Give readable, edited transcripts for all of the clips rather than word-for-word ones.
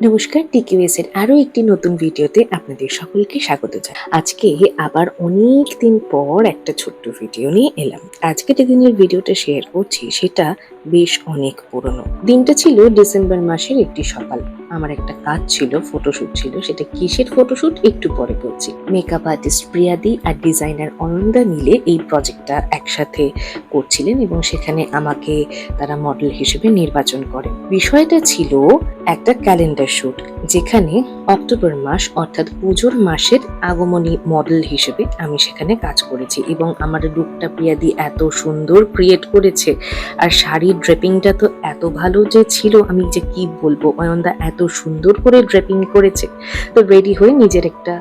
নমস্কার, টিকিউএস এর আরো একটি নতুন ভিডিওতে আপনাদের সকলকে স্বাগত জানাই। আজকে আবার অনেক দিন পর একটা ছোট্ট ভিডিও নিয়ে এলাম। আজকে যে দিনের ভিডিওটা শেয়ার করছি সেটা বেশ অনেক পুরনো। দিনটা ছিল ডিসেম্বর মাসের একটি সকাল। আমার একটা কাজ ছিল, ফটোশুট ছিল। সেটা কিসের ফটোশুট একটু পরে বলছি। মেকআপ আর্টিস্ট প্রিয়াদি আর ডিজাইনার অনন্দা মিলে এই প্রজেক্টটা একসাথে করছিলেন এবং সেখানে আমাকে তারা মডেল হিসেবে নির্বাচন করে। বিষয়টা ছিল একটা ক্যালেন্ডার শুট, যেখানে অক্টোবর মাস অর্থাৎ পুজোর মাসের আগমনী মডেল হিসেবে আমি সেখানে কাজ করেছি এবং আমার লুকটা প্রিয়াদি এত সুন্দর ক্রিয়েট করেছে আর শাড়ির ড্রেপিংটা তো এত ভালো যে ছিল, আমি যে কি বলবো। অয়নদা এত সুন্দর করে ড্রেপিং করেছে। তো রেডি হয়ে নিজের একটা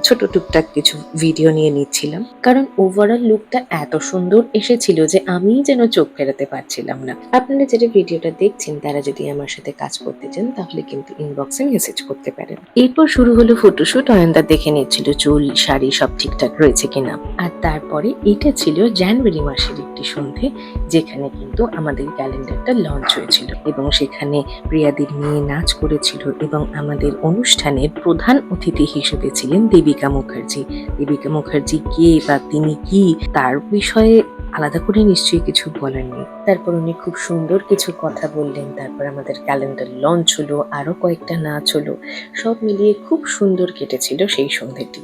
ছোট টুকটাক কিছু ভিডিও নিয়ে নিচ্ছিলাম, কারণ ওভারঅল লুকটা এত সুন্দর এসেছিল যে আমি যেন চোখ ফেরাতে পারছিলাম না। আপনারা যারা ভিডিওটা দেখছেন তারা যদি আমার সাথে কাজ করতে চান তাহলে কিন্তু ইনবক্সে মেসেজ করতে পারেন। এরপর শুরু হলো ফটোশুট। অয়নদা দেখে নিচ্ছিল চুল শাড়ি সব ঠিকঠাক রয়েছে কিনা। আর তারপরে এটা ছিল জানুয়ারি মাসের একটি সন্ধে, যেখানে কিন্তু আমাদের ক্যালেন্ডারটা লঞ্চ হয়েছিল এবং সেখানে প্রিয়াদির মেয়ে নাচ করেছিল এবং আমাদের অনুষ্ঠানের প্রধান অতিথি হিসেবে ছিলেন দেবিকা মুখার্জি। দেবিকা মুখার্জি কে বা তিনি কি তার বিষয়ে আলাদা করে নিশ্চয়ই কিছু বলার নেই। তারপর উনি খুব সুন্দর কিছু কথা বললেন। তারপর আমাদের ক্যালেন্ডার লঞ্চ হলো, আরো কয়েকটা নাচ হলো। সব মিলিয়ে খুব সুন্দর কেটেছিল সেই সন্ধ্যাটি।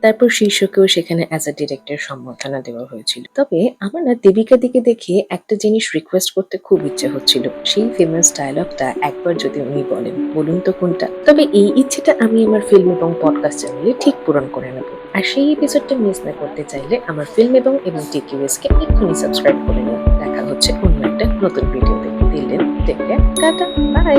তারপর শীর্ষকেও সেখানে অ্যাজ আ ডিরেক্টর সম্বর্ধনা দেওয়া হয়েছিল। তবে আমার না দেবিকা দিকে দেখে একটা জিনিস রিকোয়েস্ট করতে খুব ইচ্ছে হচ্ছিল, সেই ফেমাস ডায়লগটা একবার যদি উনি বলেন। বলুন তো কোনটা? তবে এই ইচ্ছেটা আমি আমার ফিল্ম এবং পডকাস্ট চ্যানেলে ঠিক পূরণ করে নেব। আর সেই এপিসোডটা মিস না করতে চাইলে আমার ফিল্ম এবং টিকিউএস কে এক্ষুনি সাবস্ক্রাইব করে নিন। দেখা হচ্ছে অন্য একটা নতুন ভিডিওতে। Take care, tata, by.